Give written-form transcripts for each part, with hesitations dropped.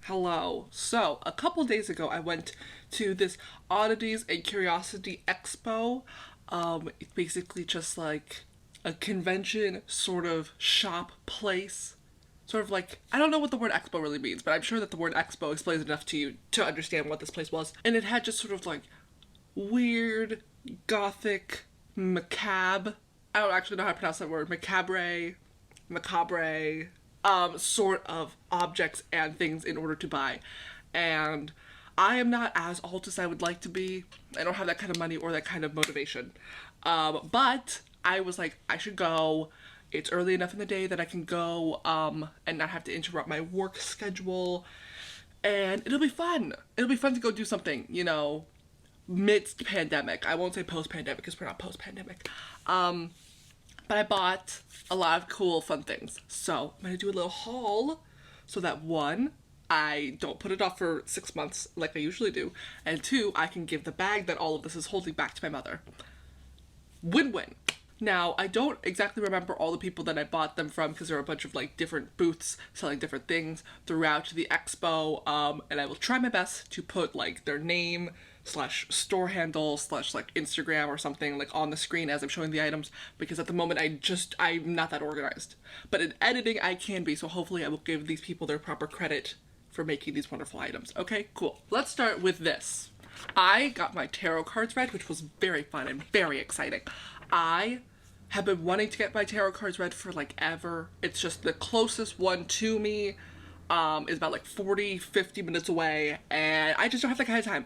Hello. So, a couple days ago, I went to this Oddities and Curiosity Expo. It's basically just like a convention sort of shop place. Sort of like, I don't know what the word expo really means, but I'm sure that the word expo explains enough to you to understand what this place was. And it had just sort of like weird, gothic, macabre. I don't actually know how to pronounce that word. Macabre, sort of objects and things in order to buy. And I am not as alt as I would like to be. I don't have that kind of money or that kind of motivation. But I was like, I should go. It's early enough in the day that I can go and not have to interrupt my work schedule. And it'll be fun. It'll be fun to go do something, midst pandemic. I won't say post pandemic because we're not post pandemic. But I bought a lot of cool, fun things. So I'm going to do a little haul so that one, I don't put it off for 6 months like I usually do. And two, I can give the bag that all of this is holding back to my mother. Win-win. Now, I don't exactly remember all the people that I bought them from because there are a bunch of like different booths selling different things throughout the expo. And I will try my best to put like their name / store handle / like Instagram or something like on the screen as I'm showing the items, because at the moment I'm not that organized. But in editing I can be, so hopefully I will give these people their proper credit for making these wonderful items. Okay, cool. Let's start with this. I got my tarot cards read, which was very fun and very exciting. I have been wanting to get my tarot cards read for like ever. It's just the closest one to me is about like 40-50 minutes away, and I just don't have that kind of time.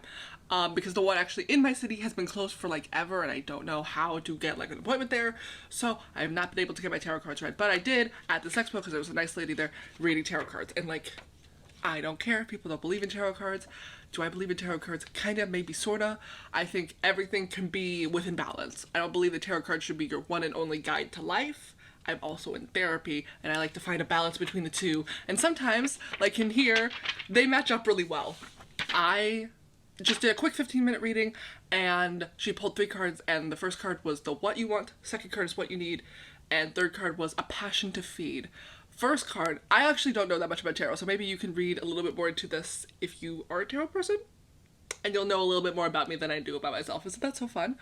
Because the one actually in my city has been closed for like ever, and I don't know how to get like an appointment there, so I have not been able to get my tarot cards read. But I did at this expo because there was a nice lady there reading tarot cards, and like, I don't care if people don't believe in tarot cards. Do I believe in tarot cards? Kinda, maybe, sorta. I think everything can be within balance. I don't believe the tarot card should be your one and only guide to life. I'm also in therapy, and I like to find a balance between the two. And sometimes, like in here, they match up really well. I just did a quick 15-minute reading, and she pulled 3 cards, and the first card was the what you want, second card is what you need, and third card was a passion to feed. First card, I actually don't know that much about tarot, so maybe you can read a little bit more into this if you are a tarot person, and you'll know a little bit more about me than I do about myself. Isn't that so fun?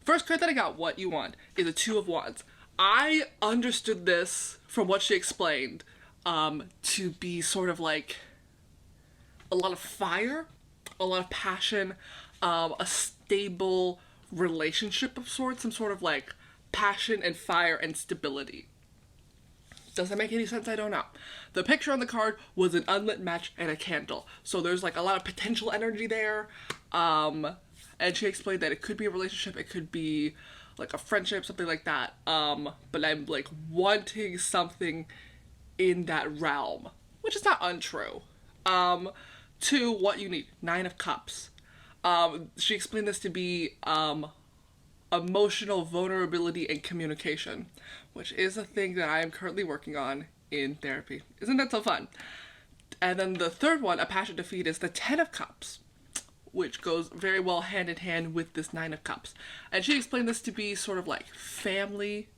First card that I got, what you want, is a 2 of Wands. I understood this from what she explained to be sort of like a lot of fire, a lot of passion, a stable relationship of sorts, some sort of like passion and fire and stability. Does that make any sense? I don't know. The picture on the card was an unlit match and a candle. So there's like a lot of potential energy there. And she explained that it could be a relationship, it could be like a friendship, something like that. But I'm like wanting something in that realm, which is not untrue. 2, what you need, 9 of Cups. She explained this to be emotional vulnerability and communication, which is a thing that I am currently working on in therapy. Isn't that so fun? And then the third one, a passion to feed, is the 10 of Cups, which goes very well hand in hand with this 9 of Cups. And she explained this to be sort of like family,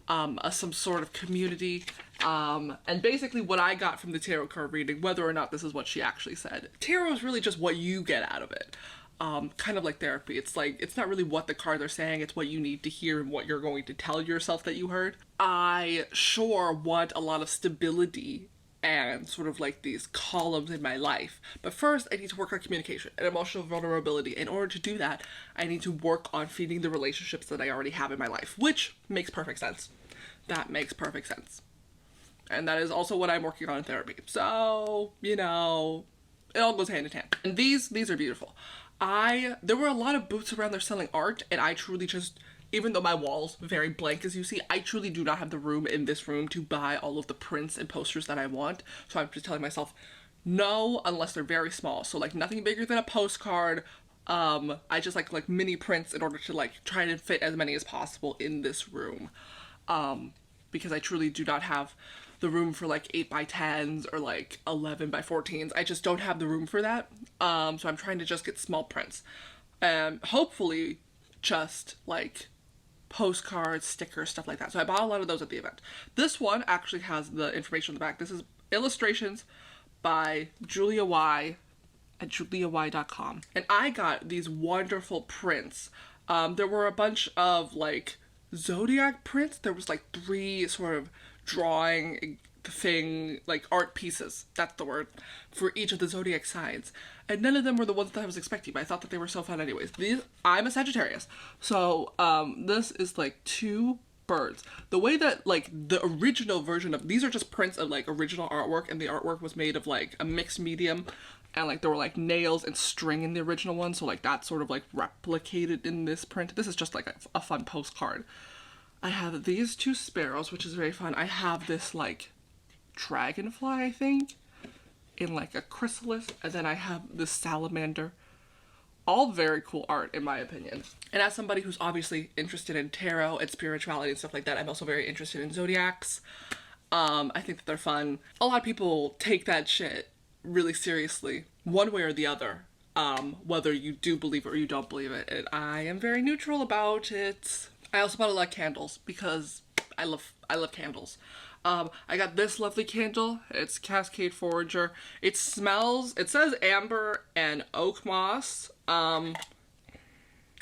some sort of community, and basically what I got from the tarot card reading, whether or not this is what she actually said. Tarot is really just what you get out of it. Kind of like therapy. It's like, it's not really what the cards are saying, it's what you need to hear and what you're going to tell yourself that you heard. I sure want a lot of stability and sort of like these columns in my life. But first, I need to work on communication and emotional vulnerability. In order to do that, I need to work on feeding the relationships that I already have in my life, which makes perfect sense. That makes perfect sense. And that is also what I'm working on in therapy. So, it all goes hand in hand. And these are beautiful. There were a lot of booths around there selling art, and I truly just, even though my wall's very blank as you see, I truly do not have the room in this room to buy all of the prints and posters that I want. So I'm just telling myself, no, unless they're very small. So like nothing bigger than a postcard. I just like mini prints in order to like try to fit as many as possible in this room. Because I truly do not have the room for like 8x10s or like 11x14s. I just don't have the room for that. So I'm trying to just get small prints. Hopefully just like postcards, stickers, stuff like that. So I bought a lot of those at the event. This one actually has the information on the back. This is illustrations by Julia Y at juliay.com. And I got these wonderful prints. There were a bunch of like zodiac prints. There was like 3 sort of drawing thing, like art pieces, that's the word, for each of the zodiac signs. And none of them were the ones that I was expecting, but I thought that they were so fun anyways. I'm a Sagittarius. So this is like 2 birds. The way that like the original version of these are just prints of like original artwork, and the artwork was made of like a mixed medium, and like there were like nails and string in the original one, so like that's sort of like replicated in this print. This is just like a fun postcard. I have these 2 sparrows, which is very fun. I have this like dragonfly, I think, in like a chrysalis, and then I have this salamander. All very cool art in my opinion. And as somebody who's obviously interested in tarot and spirituality and stuff like that, I'm also very interested in zodiacs. I think that they're fun. A lot of people take that shit really seriously, one way or the other, whether you do believe it or you don't believe it, and I am very neutral about it. I also bought a lot of candles because I love candles. I got this lovely candle. It's Cascade Forager. It says amber and oak moss.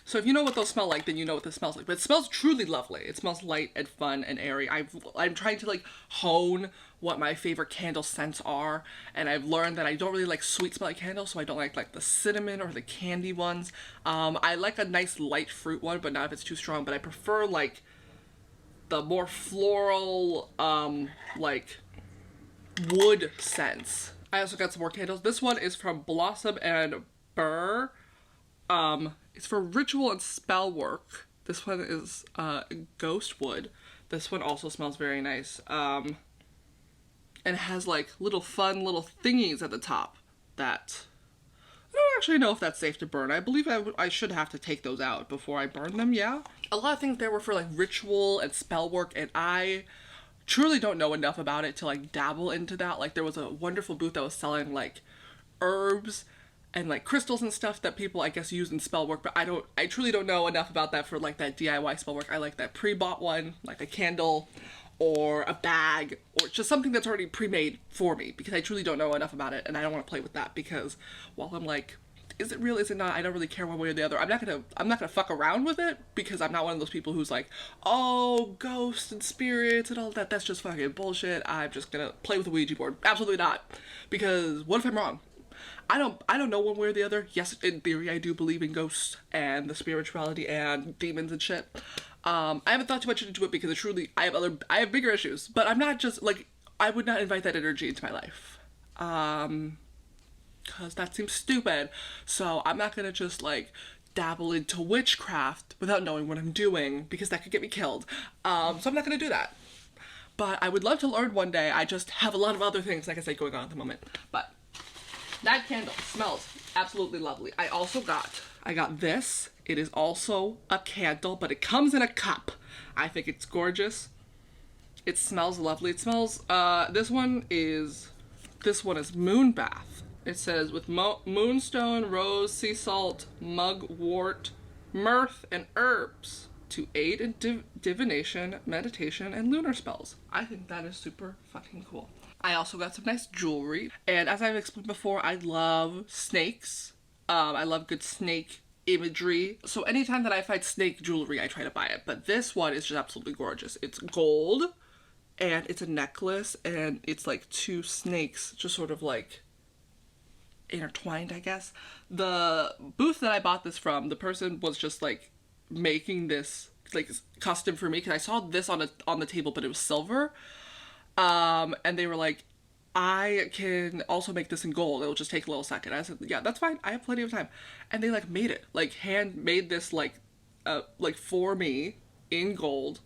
So if you know what those smell like, then you know what this smells like. But it smells truly lovely. It smells light and fun and airy. I'm trying to like hone what my favorite candle scents are, and I've learned that I don't really like sweet smelling candles, so I don't like the cinnamon or the candy ones. I like a nice light fruit one, but not if it's too strong. But I prefer like the more floral, like wood scents. I also got some more candles. This one is from Blossom and Burr. It's for ritual and spell work. This one is ghost wood. This one also smells very nice. And it has like fun little thingies at the top that I don't actually know if that's safe to burn. I believe I should have to take those out before I burn them, yeah. A lot of things there were for like ritual and spell work, and I truly don't know enough about it to like dabble into that. Like there was a wonderful booth that was selling like herbs and like crystals and stuff that people I guess use in spell work, but I truly don't know enough about that for like that DIY spell work. I like that pre-bought one, like a candle or a bag or just something that's already pre-made for me, because I truly don't know enough about it and I don't want to play with that, because while I'm like, is it real, is it not, I don't really care one way or the other. I'm not gonna fuck around with it, because I'm not one of those people who's like, oh, ghosts and spirits and all that, that's just fucking bullshit, I'm just gonna play with a Ouija board. Absolutely not. Because what if I'm wrong? I don't know one way or the other. Yes, in theory I do believe in ghosts and the spirituality and demons and shit. I haven't thought too much into it because I have bigger issues, but I'm not just like, I would not invite that energy into my life. Cause that seems stupid. So I'm not gonna just like dabble into witchcraft without knowing what I'm doing, because that could get me killed. So I'm not gonna do that. But I would love to learn one day. I just have a lot of other things, like I said, going on at the moment. But that candle smells absolutely lovely. I got this. It is also a candle, but it comes in a cup. I think it's gorgeous. It smells lovely. It smells, this one is moon bath. It says with moonstone, rose, sea salt, mugwort, mirth, and herbs to aid in divination, meditation, and lunar spells. I think that is super fucking cool. I also got some nice jewelry, and as I've explained before, I love snakes. I love good snake imagery, so anytime that I find snake jewelry, I try to buy it. But this one is just absolutely gorgeous. It's gold, and it's a necklace, and it's like 2 snakes just sort of like intertwined, I guess. The booth that I bought this from, the person was just like making this like custom for me, because I saw this on the table, but it was silver. And they were like, I can also make this in gold. It'll just take a little second. I said, yeah, that's fine. I have plenty of time. And they like made it, like hand made this like for me in gold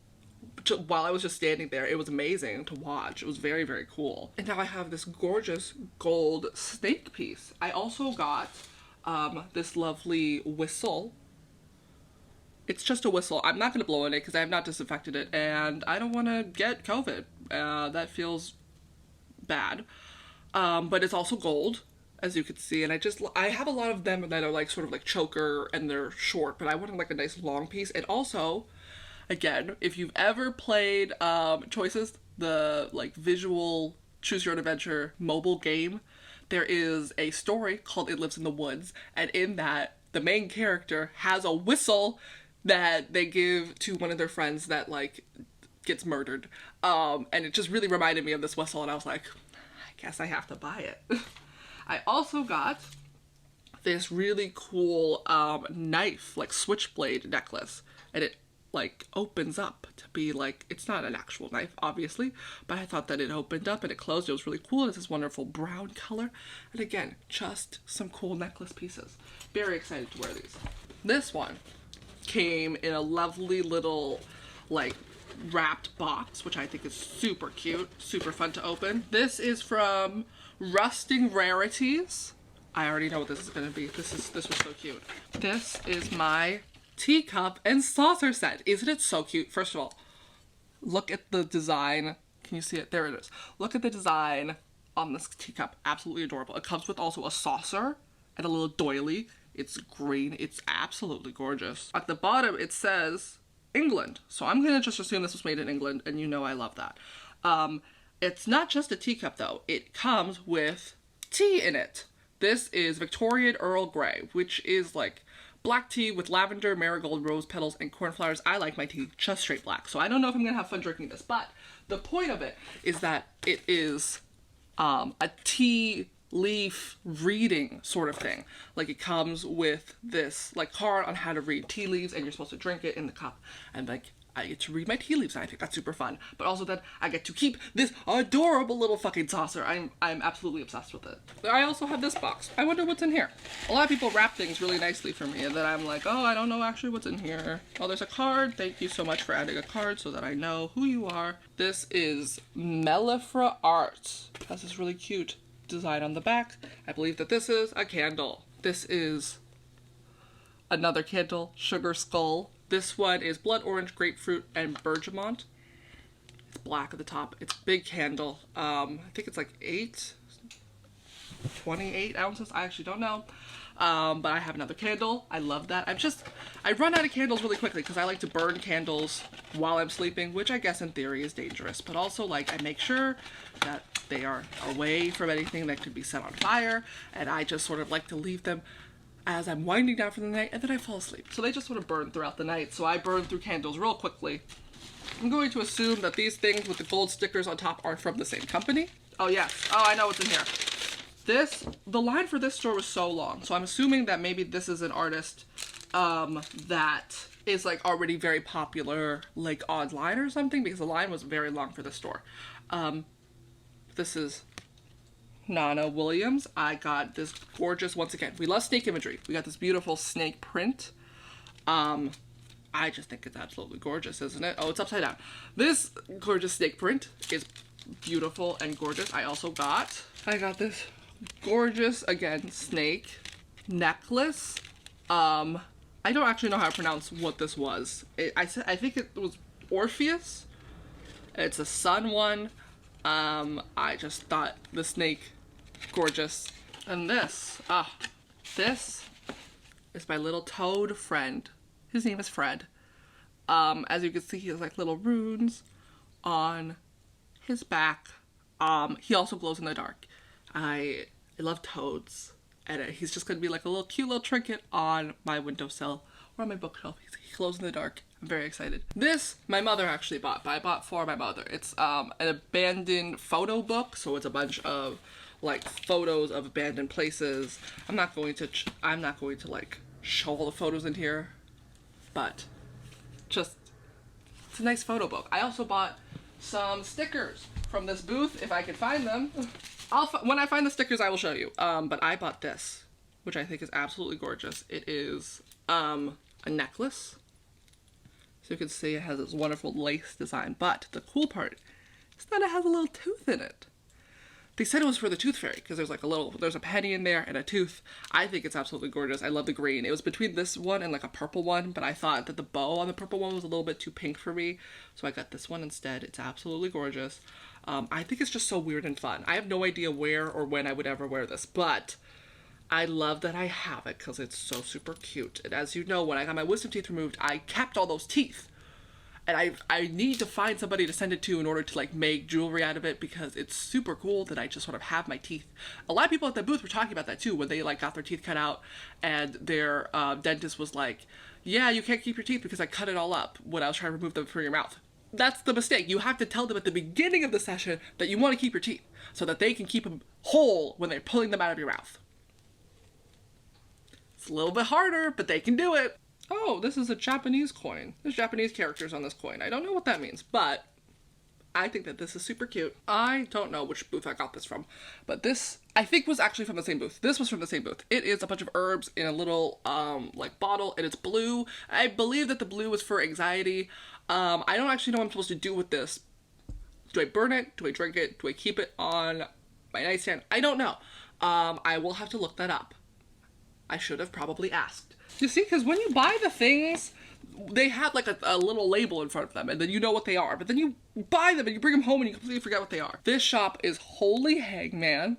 while I was just standing there. It was amazing to watch. It was very, very cool. And now I have this gorgeous gold snake piece. I also got this lovely whistle. It's just a whistle. I'm not going to blow in it because I have not disinfected it, and I don't want to get COVID. That feels bad. But it's also gold, as you can see, and I have a lot of them that are like sort of like choker, and they're short, but I wanted like a nice long piece. And also, again, if you've ever played Choices, the like visual choose your own adventure mobile game, there is a story called It Lives in the Woods, and in that, the main character has a whistle that they give to one of their friends that, like, gets murdered. And it just really reminded me of this whistle, and I was like, I guess I have to buy it. I also got this really cool knife, like switchblade necklace, and it like opens up to be like, it's not an actual knife obviously, but I thought that it opened up and it closed. It was really cool. It's this wonderful brown color, and again, just some cool necklace pieces. Very excited to wear these. This one came in a lovely little like wrapped box, which I think is super cute, super fun to open. This is from Rusting Rarities. I already know what this is gonna be. This was so cute. This is my Teacup and Saucer Set. Isn't it so cute? First of all, look at the design. Can you see it? There it is. Look at the design on this teacup. Absolutely adorable. It comes with also a saucer and a little doily. It's green. It's absolutely gorgeous. At the bottom, it says England. So I'm gonna just assume this was made in England, and you know I love that. It's not just a teacup though. It comes with tea in it. This is Victorian Earl Grey, which is like black tea with lavender, marigold, rose petals, and cornflowers. I like my tea just straight black, so I don't know if I'm gonna have fun drinking this, but the point of it is that it is a tea leaf reading sort of thing. Like, it comes with this like card on how to read tea leaves, and you're supposed to drink it in the cup, and like I get to read my tea leaves, and I think that's super fun. But also that I get to keep this adorable little fucking saucer. I'm absolutely obsessed with it. I also have this box. I wonder what's in here. A lot of people wrap things really nicely for me, and then I'm like, oh, I don't know actually what's in here. Oh, there's a card. Thank you so much for adding a card so that I know who you are. This is Mellifera Art. It has this really cute design on the back. I believe that this is a candle. This is another candle, Sugar Skull. This one is blood orange, grapefruit, and bergamot. It's black at the top. It's a big candle. I think it's like 28 ounces. I actually don't know. But I have another candle. I love that. I run out of candles really quickly because I like to burn candles while I'm sleeping, which I guess in theory is dangerous. But also, like, I make sure that they are away from anything that could be set on fire. And I just sort of like to leave them as I'm winding down for the night, and then I fall asleep. So they just sort of burn throughout the night, so I burn through candles real quickly. I'm going to assume that these things with the gold stickers on top are from the same company. Oh yes, oh I know what's in here. The line for this store was so long, so I'm assuming that maybe this is an artist that is like already very popular like online or something, because the line was very long for this store. This is Nana Williams. I got this gorgeous, once again, we love snake imagery. We got this beautiful snake print. I just think it's absolutely gorgeous, isn't it? Oh, it's upside down. This gorgeous snake print is beautiful and gorgeous. I got this gorgeous, again, snake necklace. I don't actually know how to pronounce what this was. I think it was Orpheus. It's a sun one. I just thought the snake gorgeous. And this is my little toad friend. His name is Fred. As you can see, he has like little runes on his back. He also glows in the dark. I love toads, and he's just gonna be like a little cute little trinket on my windowsill or on my bookshelf. He glows in the dark. I'm very excited. This, my mother actually bought, but I bought for my mother. It's an abandoned photo book, so it's a bunch of like photos of abandoned places. I'm not going to like show all the photos in here, but just, it's a nice photo book. I also bought some stickers from this booth, if I can find them. When I find the stickers, I will show you. But I bought this, which I think is absolutely gorgeous. It is a necklace. So you can see it has this wonderful lace design, but the cool part is that it has a little tooth in it. They said it was for the tooth fairy because there's a penny in there and a tooth. I think it's absolutely gorgeous. I love the green. It was between this one and like a purple one, but I thought that the bow on the purple one was a little bit too pink for me, so I got this one instead. It's absolutely gorgeous. I think it's just so weird and fun. I have no idea where or when I would ever wear this, but I love that I have it because it's so super cute. And as you know, when I got my wisdom teeth removed, I kept all those teeth. And I need to find somebody to send it to in order to like make jewelry out of it, because it's super cool that I just sort of have my teeth. A lot of people at the booth were talking about that too, when they like got their teeth cut out and their dentist was like, yeah, you can't keep your teeth because I cut it all up when I was trying to remove them from your mouth. That's the mistake. You have to tell them at the beginning of the session that you want to keep your teeth so that they can keep them whole when they're pulling them out of your mouth. It's a little bit harder, but they can do it. Oh, this is a Japanese coin. There's Japanese characters on this coin. I don't know what that means, but I think that this is super cute. I don't know which booth I got this from, but this, I think, was actually from the same booth. This was from the same booth. It is a bunch of herbs in a little, like, bottle, and it's blue. I believe that the blue is for anxiety. I don't actually know what I'm supposed to do with this. Do I burn it? Do I drink it? Do I keep it on my nightstand? I don't know. I will have to look that up. I should have probably asked. You see, because when you buy the things, they have like a little label in front of them, and then you know what they are. But then you buy them and you bring them home and you completely forget what they are. This shop is Holy Hangman.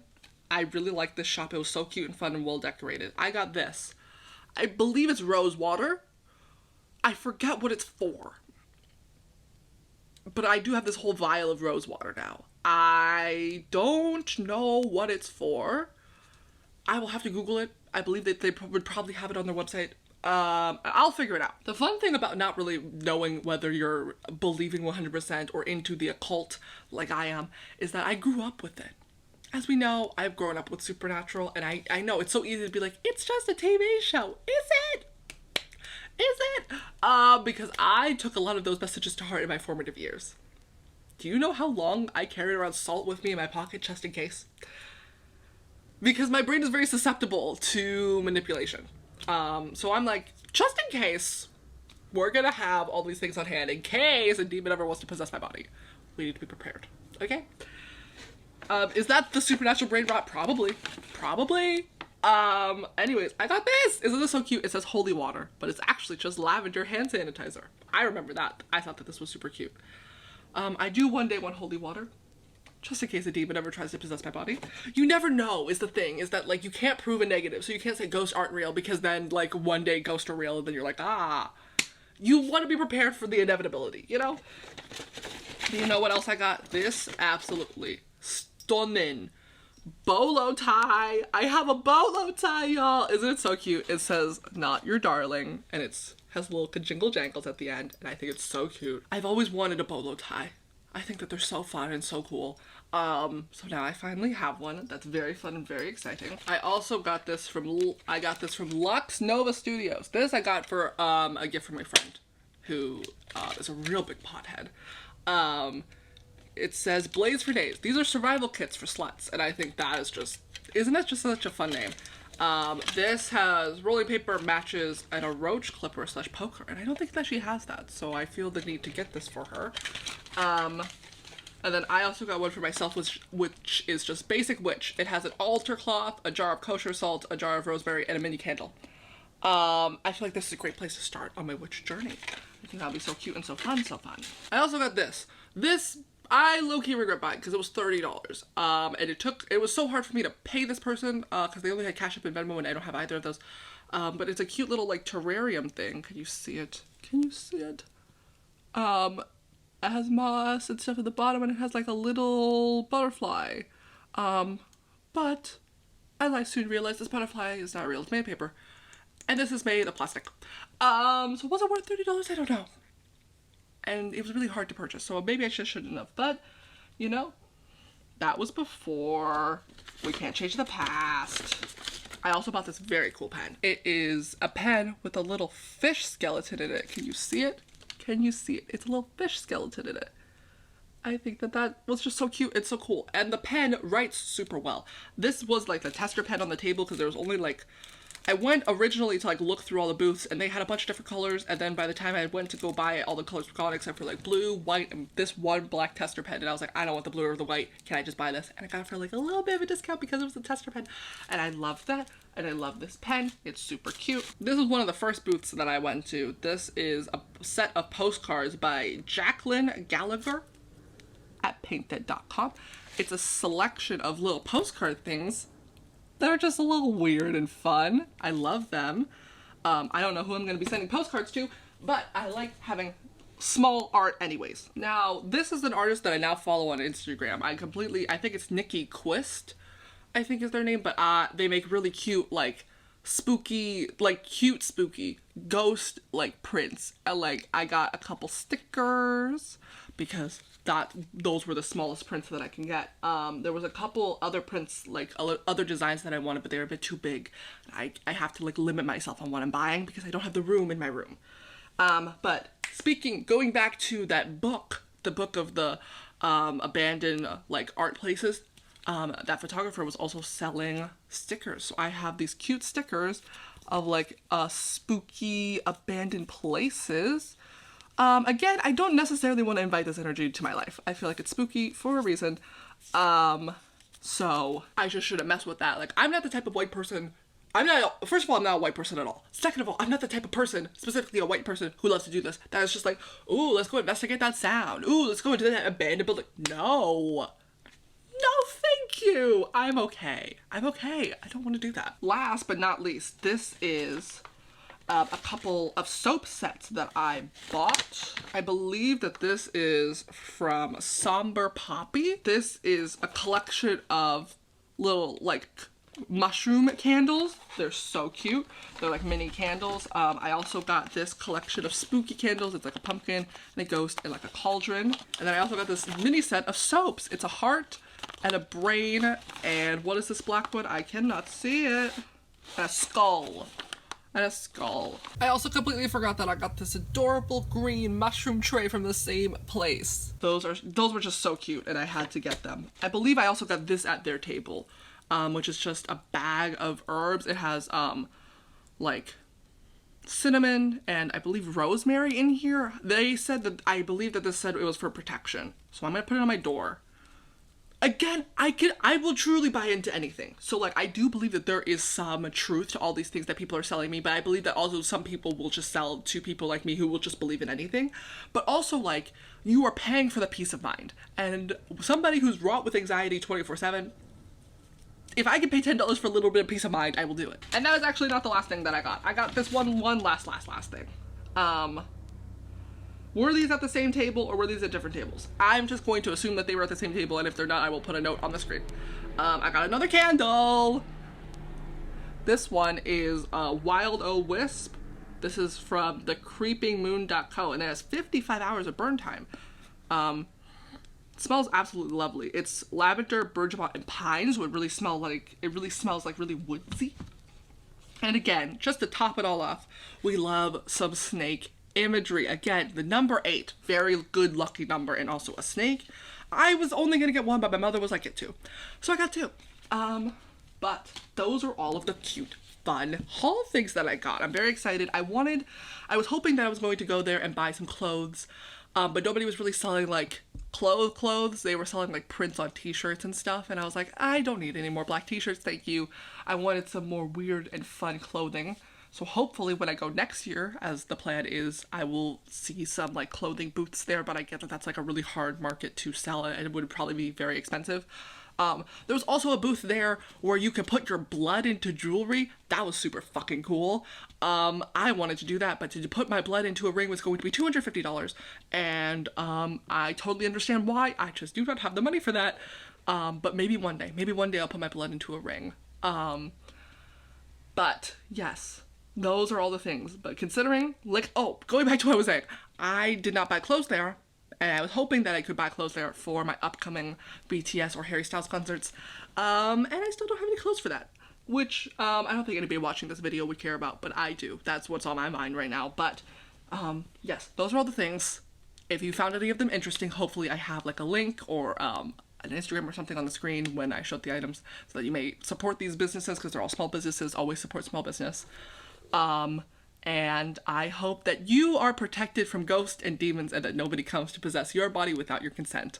I really like this shop. It was so cute and fun and well decorated. I got this. I believe it's rose water. I forget what it's for. But I do have this whole vial of rose water now. I don't know what it's for. I will have to Google it. I believe that they would probably have it on their website. I'll figure it out. The fun thing about not really knowing whether you're believing 100% or into the occult like I am is that I grew up with it. As we know, I've grown up with Supernatural, and I know it's so easy to be like, it's just a TV show. Is it? Is it? Because I took a lot of those messages to heart in my formative years. Do you know how long I carried around salt with me in my pocket just in case? Because my brain is very susceptible to manipulation. So I'm like, just in case, we're gonna have all these things on hand in case a demon ever wants to possess my body. We need to be prepared, okay? Is that the supernatural brain rot? Probably. Probably. Anyways, I got this! Isn't this so cute? It says holy water, but it's actually just lavender hand sanitizer. I remember that. I thought that this was super cute. I do one day want holy water. Just in case a demon ever tries to possess my body. You never know is the thing, is that like you can't prove a negative, so you can't say ghosts aren't real because then like one day ghosts are real and then you're like, ah. You want to be prepared for the inevitability, you know? Do you know what else I got? This absolutely stunning bolo tie. I have a bolo tie, y'all. Isn't it so cute? It says, not your darling, and it's has little jingle jangles at the end, and I think it's so cute. I've always wanted a bolo tie. I think that they're so fun and so cool. So now I finally have one. That's very fun and very exciting. I also got this from, Lux Nova Studios. This I got for, a gift from my friend, who, is a real big pothead. It says Blaze for Days. These are survival kits for sluts, and I think that is just, isn't that just such a fun name? This has rolling paper, matches, and a roach clipper / poker, and I don't think that she has that, so I feel the need to get this for her. And then I also got one for myself, which is just basic witch. It has an altar cloth, a jar of kosher salt, a jar of rosemary, and a mini candle. I feel like this is a great place to start on my witch journey. I think that'll be so cute and so fun, so fun. I also got this. This, I low-key regret buying because it was $30. And it was so hard for me to pay this person because they only had Cash App and Venmo and I don't have either of those. But it's a cute little like terrarium thing. Can you see it? Can you see it? It has moss and stuff at the bottom, and it has like a little butterfly. But I soon realized this butterfly is not real. It's made of paper. And this is made of plastic. So was it worth $30? I don't know. And it was really hard to purchase, so maybe I shouldn't have. But, you know, that was before. We can't change the past. I also bought this very cool pen. It is a pen with a little fish skeleton in it. Can you see it? Can you see it? It's a little fish skeleton in it. I think that was just so cute. It's so cool. And the pen writes super well. This was like the tester pen on the table because there was only like, I went originally to like look through all the booths and they had a bunch of different colors, and then by the time I went to go buy it, all the colors were gone except for like blue, white, and this one black tester pen, and I was like, I don't want the blue or the white, can I just buy this? And I got it for like a little bit of a discount because it was a tester pen, and I loved that, and I love this pen. It's super cute. This was one of the first booths that I went to. This is a set of postcards by Jacqueline Gallagher at paintdead.com. It's a selection of little postcard things that are just a little weird and fun. I love them. I don't know who I'm going to be sending postcards to, but I like having small art anyways. Now, this is an artist that I now follow on Instagram. I think it's Nikki Quist, I think is their name, but they make really cute, like, spooky, like, cute spooky ghost, like, prints. And, like, I got a couple stickers because those were the smallest prints that I can get. There was a couple other prints, like, other designs that I wanted, but they were a bit too big. I have to, like, limit myself on what I'm buying because I don't have the room in my room. But going back to that book, the book of the abandoned, like, art places, that photographer was also selling stickers. So I have these cute stickers of, like, spooky abandoned places. Again, I don't necessarily want to invite this energy to my life. I feel like it's spooky for a reason. So I just shouldn't mess with that. Like, I'm not the type of white person. First of all, I'm not a white person at all. Second of all, I'm not the type of person, specifically a white person, who loves to do this. That is just like, ooh, let's go investigate that sound. Ooh, let's go into that abandoned building. No, thank you. I'm okay. I don't want to do that. Last but not least, this is a couple of soap sets that I bought. I believe that this is from Somber Poppy. This is a collection of little, like, mushroom candles. They're so cute. They're like mini candles. I also got this collection of spooky candles. It's like a pumpkin and a ghost and like a cauldron. And then I also got this mini set of soaps. It's a heart and a brain, and what is this black one? I cannot see it. And a skull. I also completely forgot that I got this adorable green mushroom tray from the same place. Those were just so cute, and I had to get them. I believe I also got this at their table, which is just a bag of herbs. It has like cinnamon and I believe rosemary in here. I believe that this said it was for protection, so I'm gonna put it on my door. Again, I will truly buy into anything. So, like, I do believe that there is some truth to all these things that people are selling me, but I believe that also some people will just sell to people like me who will just believe in anything. But also, like, you are paying for the peace of mind. And somebody who's wrought with anxiety 24/7, if I can pay $10 for a little bit of peace of mind, I will do it. And that was actually not the last thing that I got. I got this one last thing. Were these at the same table or were these at different tables? I'm just going to assume that they were at the same table, and if they're not, I will put a note on the screen. I got another candle. This one is Wild O Wisp. This is from the creepingmoon.co, and it has 55 hours of burn time. It smells absolutely lovely. It's lavender, bergamot, and pine, so it really smells like really woodsy. And again, just to top it all off, we love some snake imagery. Again, the number 8, very good lucky number, and also a snake. I was only gonna get one, but my mother was like, get 2. So I got 2. But those are all of the cute, fun haul things that I got. I'm very excited. I was hoping that I was going to go there and buy some clothes, but nobody was really selling like clothes. They were selling like prints on t-shirts and stuff, and I was like, I don't need any more black t-shirts, thank you. I wanted some more weird and fun clothing. So hopefully when I go next year, as the plan is, I will see some like clothing booths there, but I get that that's like a really hard market to sell it and it would probably be very expensive. There was also a booth there where you could put your blood into jewelry. That was super fucking cool. I wanted to do that, but to put my blood into a ring was going to be $250. And I totally understand why. I just do not have the money for that. But maybe one day I'll put my blood into a ring. But yes. Those are all the things, but considering, like, going back to what I was saying, I did not buy clothes there, and I was hoping that I could buy clothes there for my upcoming BTS or Harry Styles concerts, and I still don't have any clothes for that, which, I don't think anybody watching this video would care about, but I do. That's what's on my mind right now, but, yes, those are all the things. If you found any of them interesting, hopefully I have, like, a link or, an Instagram or something on the screen when I show the items, so that you may support these businesses, because they're all small businesses. Always support small business. And I hope that you are protected from ghosts and demons and that nobody comes to possess your body without your consent.